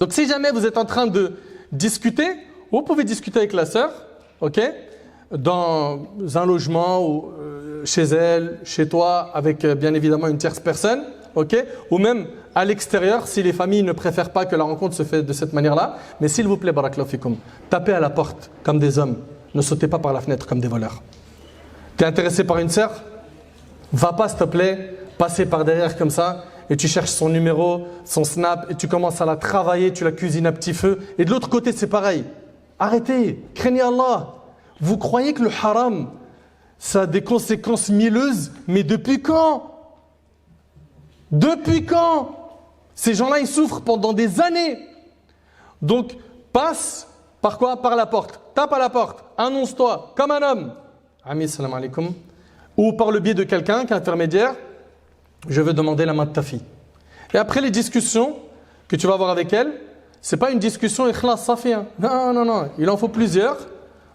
Donc si jamais vous êtes en train de discuter, vous pouvez discuter avec la sœur, ok, dans un logement ou chez elle, chez toi, avec bien évidemment une tierce personne, ok, ou même à l'extérieur si les familles ne préfèrent pas que la rencontre se fait de cette manière-là. Mais s'il vous plaît, barakallahu fikoum, tapez à la porte comme des hommes, ne sautez pas par la fenêtre comme des voleurs. Tu es intéressé par une sœur? Va pas, s'il te plaît, passer par derrière comme ça et tu cherches son numéro, son snap et tu commences à la travailler, tu la cuisines à petit feu. Et de l'autre côté, c'est pareil. Arrêtez, craignez Allah. Vous croyez que le haram, ça a des conséquences mielleuses, mais depuis quand? Depuis quand? Ces gens-là, ils souffrent pendant des années. Donc, passe par quoi? Par la porte. Tape à la porte. Annonce-toi comme un homme. Ami, salam alaikum. Ou par le biais de quelqu'un qui est intermédiaire. Je veux demander la main de ta fille. Et après les discussions que tu vas avoir avec elle, c'est pas une discussion ikhlas safi. Non, non, non. Il en faut plusieurs.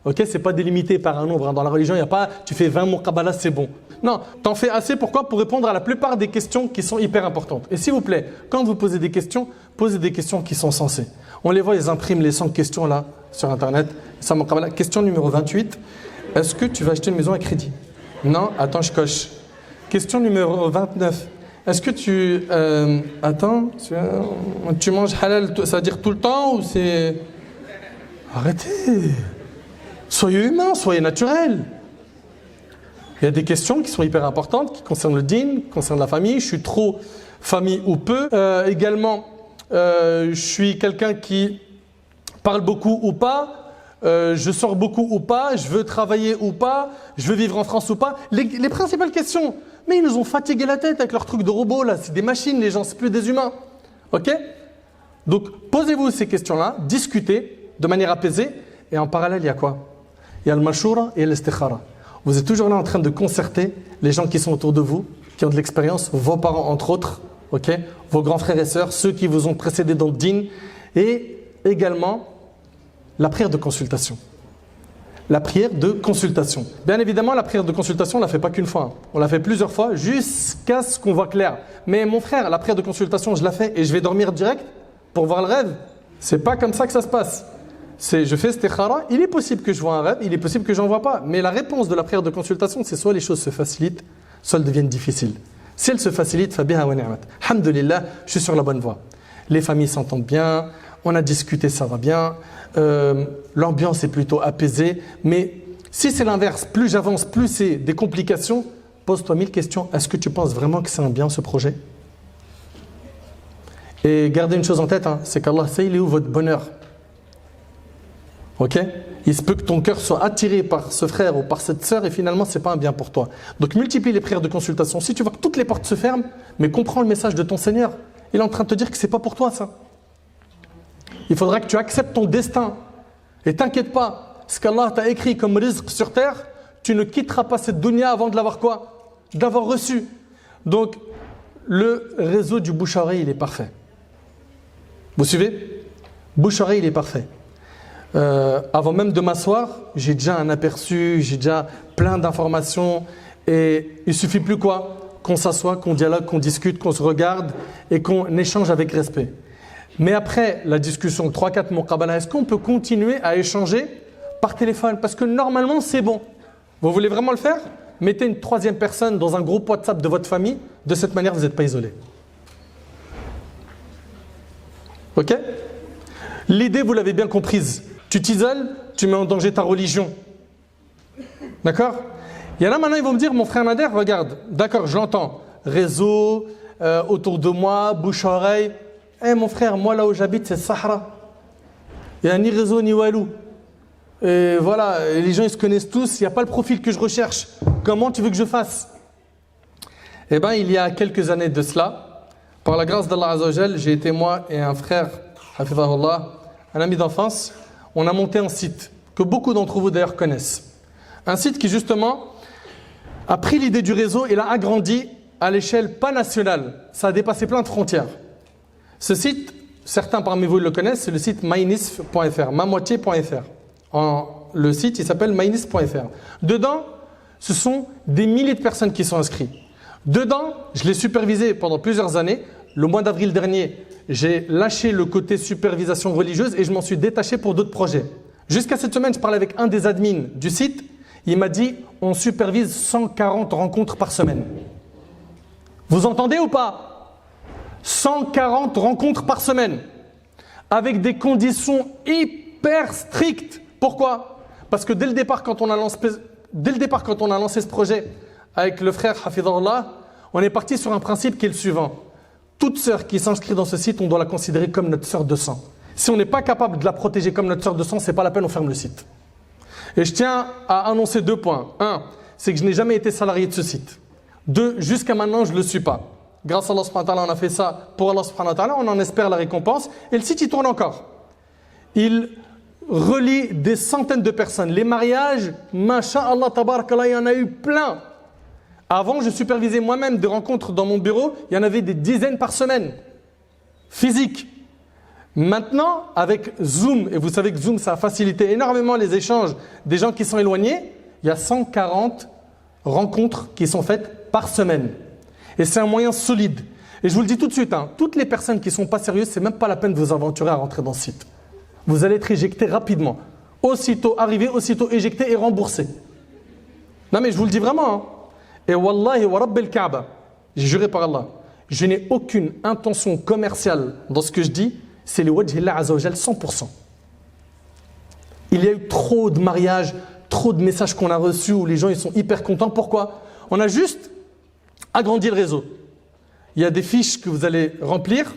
Ok, c'est pas délimité par un nombre. Dans la religion, il n'y a pas tu fais 20 muqabalas, c'est bon. Non, t'en fais assez. Pourquoi? Pour répondre à la plupart des questions qui sont hyper importantes. Et s'il vous plaît, quand vous posez des questions qui sont sensées. On les voit, ils impriment les 100 questions là sur internet. Ça muqabala. Question numéro 28. Est-ce que tu vas acheter une maison à crédit? Non, attends, je coche. Question numéro 29. Est-ce que tu manges halal, ça veut dire tout le temps ou c'est... Arrêtez. Soyez humain, soyez naturel. Il y a des questions qui sont hyper importantes, qui concernent le dîn, qui concernent la famille. Je suis trop famille ou peu. Également, je suis quelqu'un qui parle beaucoup ou pas. Je sors beaucoup ou pas. Je veux travailler ou pas. Je veux vivre en France ou pas. Les principales questions. Mais ils nous ont fatigué la tête avec leurs trucs de robots là. C'est des machines, les gens, c'est plus des humains. Ok? Donc, posez-vous ces questions-là, discutez de manière apaisée. Et en parallèle, il y a quoi? Il y a le mashura et l'istikhara. Vous êtes toujours là en train de concerter les gens qui sont autour de vous, qui ont de l'expérience, vos parents entre autres, okay, vos grands frères et sœurs, ceux qui vous ont précédé dans le dîn, et également la prière de consultation. La prière de consultation. Bien évidemment, la prière de consultation, on ne la fait pas qu'une fois. On la fait plusieurs fois jusqu'à ce qu'on voit clair. Mais mon frère, la prière de consultation, je la fais et je vais dormir direct pour voir le rêve. C'est pas comme ça que ça se passe. Je fais istikhara, il est possible que je vois un rêve, il est possible que j'en vois pas. Mais la réponse de la prière de consultation, c'est soit les choses se facilitent, soit elles deviennent difficiles. Si elles se facilitent, fabiha wa ni'mat. Alhamdulillah, je suis sur la bonne voie. Les familles s'entendent bien, on a discuté, ça va bien. L'ambiance est plutôt apaisée. Mais si c'est l'inverse, plus j'avance, plus c'est des complications, pose-toi 1000 questions. Est-ce que tu penses vraiment que c'est un bien ce projet? Et gardez une chose en tête, c'est qu'Allah sait il est où votre bonheur. Ok? Il se peut que ton cœur soit attiré par ce frère ou par cette sœur et finalement ce n'est pas un bien pour toi. Donc multiplie les prières de consultation. Si tu vois que toutes les portes se ferment, mais comprends le message de ton Seigneur. Il est en train de te dire que ce n'est pas pour toi ça. Il faudra que tu acceptes ton destin. Et t'inquiète pas, ce qu'Allah t'a écrit comme rizq sur terre, tu ne quitteras pas cette dunya avant de l'avoir quoi? D'avoir reçu. Donc le réseau du bouche-oreille, il est parfait. Vous suivez? Bouche-oreille, il est parfait. Avant même de m'asseoir, j'ai déjà un aperçu, j'ai déjà plein d'informations et il suffit plus quoi? Qu'on s'assoie, qu'on dialogue, qu'on discute, qu'on se regarde et qu'on échange avec respect. Mais après la discussion 3-4 muqabala, est-ce qu'on peut continuer à échanger par téléphone? Parce que normalement c'est bon. Vous voulez vraiment le faire? Mettez une troisième personne dans un groupe WhatsApp de votre famille, de cette manière vous n'êtes pas isolé. Ok? L'idée vous l'avez bien comprise. Tu t'isoles, tu mets en danger ta religion. D'accord? Il y en a maintenant, ils vont me dire, mon frère Nader, regarde, d'accord, je l'entends. Réseau, autour de moi, bouche-oreille. Mon frère, moi là où j'habite, c'est le Sahara. Il n'y a ni réseau ni walou. Et voilà, les gens ils se connaissent tous, il n'y a pas le profil que je recherche. Comment tu veux que je fasse? Eh bien, il y a quelques années de cela, par la grâce d'Allah Azza wa Jal, j'ai été moi et un frère, hafizahullah, un ami d'enfance, on a monté un site que beaucoup d'entre vous d'ailleurs connaissent. Un site qui justement a pris l'idée du réseau et l'a agrandi à l'échelle pas nationale. Ça a dépassé plein de frontières. Ce site, certains parmi vous le connaissent, c'est le site mynisf.fr, mamoitié.fr. Le site, il s'appelle mynisf.fr. Dedans, ce sont des milliers de personnes qui sont inscrites. Dedans, je l'ai supervisé pendant plusieurs années. Le mois d'avril dernier, j'ai lâché le côté supervision religieuse et je m'en suis détaché pour d'autres projets. Jusqu'à cette semaine, je parlais avec un des admins du site. Il m'a dit, on supervise 140 rencontres par semaine. Vous entendez ou pas? 140 rencontres par semaine, avec des conditions hyper strictes. Pourquoi? Parce que dès le départ, quand on a lancé ce projet avec le frère Hafidhullah, on est parti sur un principe qui est le suivant. Toute sœur qui s'inscrit dans ce site, on doit la considérer comme notre sœur de sang. Si on n'est pas capable de la protéger comme notre sœur de sang, c'est pas la peine, on ferme le site. Et je tiens à annoncer 2 points. 1, c'est que je n'ai jamais été salarié de ce site. 2, jusqu'à maintenant, je ne le suis pas. Grâce à Allah subhanahu wa ta'ala, on a fait ça pour Allah subhanahu wa ta'ala, on en espère la récompense. Et le site, il tourne encore. Il relie des centaines de personnes. Les mariages, masha'Allah, tabarakallah, il y en a eu plein. Avant, je supervisais moi-même des rencontres dans mon bureau, il y en avait des dizaines par semaine, physiques. Maintenant, avec Zoom, et vous savez que Zoom, ça a facilité énormément les échanges des gens qui sont éloignés, il y a 140 rencontres qui sont faites par semaine. Et c'est un moyen solide. Et je vous le dis tout de suite, toutes les personnes qui ne sont pas sérieuses, ce n'est même pas la peine de vous aventurer à rentrer dans ce site. Vous allez être éjecté rapidement. Aussitôt arrivé, aussitôt éjecté et remboursé. Non mais je vous le dis vraiment. Et wallahi wa rabbil Kaaba, j'ai juré par Allah, je n'ai aucune intention commerciale dans ce que je dis. C'est le wajhillah azza wa jal 100%. Il y a eu trop de mariages, trop de messages qu'on a reçus où les gens ils sont hyper contents. Pourquoi? On a juste agrandi le réseau. Il y a des fiches que vous allez remplir,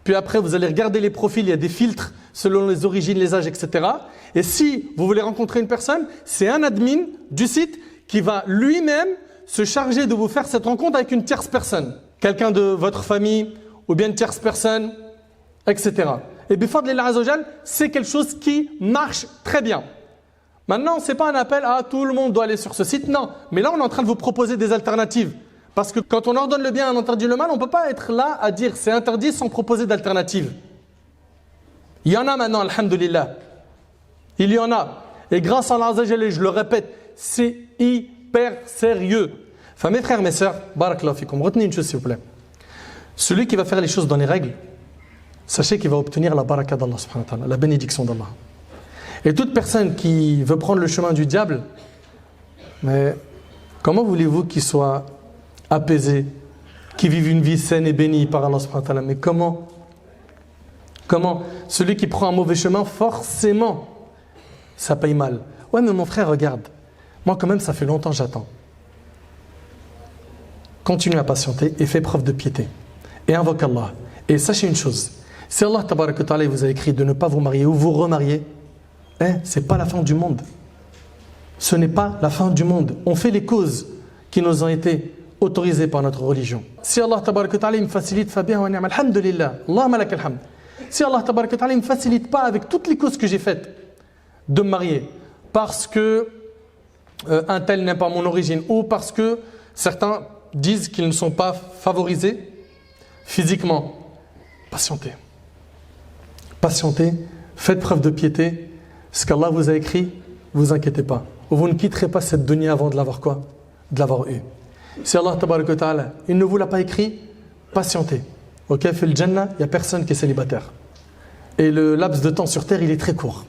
puis après vous allez regarder les profils, il y a des filtres selon les origines, les âges, etc. Et si vous voulez rencontrer une personne, c'est un admin du site qui va lui-même se charger de vous faire cette rencontre avec une tierce personne. Quelqu'un de votre famille ou bien une tierce personne, etc. Et bifadlillah azza wa jal, c'est quelque chose qui marche très bien. Maintenant, ce n'est pas un appel à tout le monde doit aller sur ce site, non. Mais là, on est en train de vous proposer des alternatives. Parce que quand on ordonne le bien et on interdit le mal, on ne peut pas être là à dire c'est interdit sans proposer d'alternatives. Il y en a maintenant, alhamdulillah. Il y en a. Et grâce à Allah azza wa jal, je le répète, c'est hyper sérieux. Enfin, mes frères, mes sœurs, barakallahu fikum, retenez une chose s'il vous plaît. Celui qui va faire les choses dans les règles, sachez qu'il va obtenir la baraka d'Allah subhanahu wa ta'ala, la bénédiction d'Allah. Et toute personne qui veut prendre le chemin du diable, mais comment voulez-vous qu'il soit apaisé, qu'il vive une vie saine et bénie par Allah subhanahu wa ta'ala? Mais comment? Celui qui prend un mauvais chemin, forcément, ça paye mal. Ouais, mais mon frère, regarde, moi quand même, ça fait longtemps que j'attends. Continue à patienter et fais preuve de piété. Et invoque Allah. Et sachez une chose, si Allah tabaraka ta'ala vous a écrit de ne pas vous marier ou vous remarier, ce n'est pas la fin du monde. Ce n'est pas la fin du monde. On fait les causes qui nous ont été autorisées par notre religion. Si Allah tabaraka ta'ala me facilite, fa bien wa ni'ma, alhamdulillah, Allahumma lak alhamd. Si Allah tabaraka ta'ala ne me facilite pas avec toutes les causes que j'ai faites de me marier, parce que un tel n'aime pas mon origine, ou parce que certains disent qu'ils ne sont pas favorisés physiquement, patientez. Patientez, faites preuve de piété. Ce qu'Allah vous a écrit, vous inquiétez pas. Vous ne quitterez pas cette dunya avant de l'avoir quoi? De l'avoir eu. Si Allah tabaraka ta'ala, il ne vous l'a pas écrit, patientez. Ok, fait le Jannah, il n'y a personne qui est célibataire. Et le laps de temps sur terre, il est très court.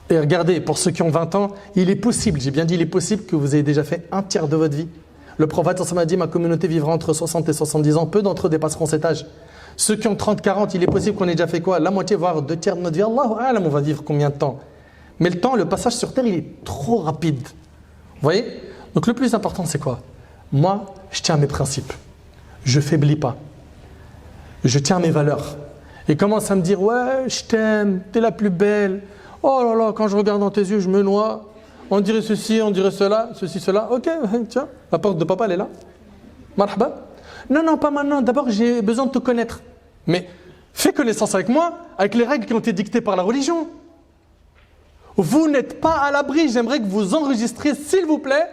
Et regardez, pour ceux qui ont 20 ans, il est possible, j'ai bien dit il est possible que vous ayez déjà fait un tiers de votre vie. Le prophète m'a dit, ma communauté vivra entre 60 et 70 ans, peu d'entre eux dépasseront cet âge. Ceux qui ont 30-40, il est possible qu'on ait déjà fait quoi? La moitié, voire 2 tiers de notre vie. Allahu a'lam, on va vivre combien de temps? Mais le temps, le passage sur terre, il est trop rapide. Vous voyez? Donc le plus important, c'est quoi? Moi, je tiens à mes principes. Je faiblis pas. Je tiens à mes valeurs. Et commence à me dire, ouais, je t'aime, t'es la plus belle. Oh là là, quand je regarde dans tes yeux, je me noie. On dirait ceci, on dirait cela, ceci, cela. Ok, tiens, la porte de papa, elle est là. Marhaba. Non, non, pas maintenant. D'abord, j'ai besoin de te connaître. Mais fais connaissance avec moi, avec les règles qui ont été dictées par la religion. Vous n'êtes pas à l'abri. J'aimerais que vous enregistriez, s'il vous plaît,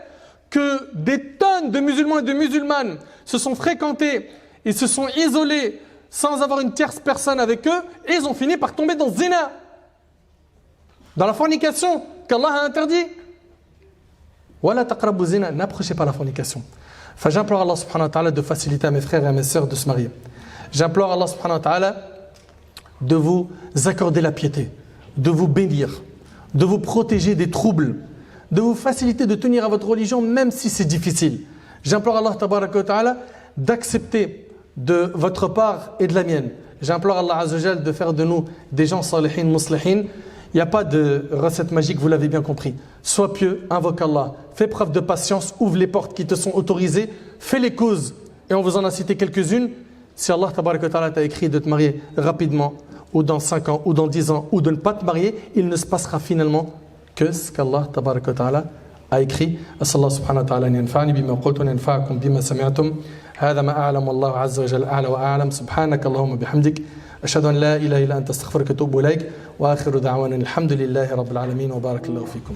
que des tonnes de musulmans et de musulmanes se sont fréquentés et se sont isolés sans avoir une tierce personne avec eux et ils ont fini par tomber dans le zina. Dans la fornication qu'Allah a interdit. Wala taqrabu zina, n'approchez pas la fornication. Enfin, j'implore Allah subhanahu wa ta'ala de faciliter à mes frères et à mes sœurs de se marier. J'implore Allah subhanahu wa ta'ala de vous accorder la piété, de vous bénir, de vous protéger des troubles, de vous faciliter de tenir à votre religion même si c'est difficile. J'implore Allah tabaraka wa ta'ala d'accepter de votre part et de la mienne. J'implore Allah Azza wa Jal de faire de nous des gens salihin, muslihin. Il n'y a pas de recette magique, vous l'avez bien compris. Sois pieux, invoque Allah, fais preuve de patience, ouvre les portes qui te sont autorisées, fais les causes, et on vous en a cité quelques-unes. Si Allah tabaraka wa ta'ala t'a écrit de te marier rapidement, ou dans 5 ans, ou dans 10 ans, ou de ne pas te marier, il ne se passera finalement que ce qu'Allah tabaraka wa ta'ala a écrit. As'Allah subhanahu wa ta'ala yanfa'ani bima qultu wa yanfa'akum bima sami'tum. هذا ما أعلم والله عز وجل أعلى وأعلم سبحانك اللهم بحمدك أشهد أن لا إله إلا أنت أستغفرك وأتوب إليك وآخر دعوانا الحمد لله رب العالمين وبارك الله فيكم.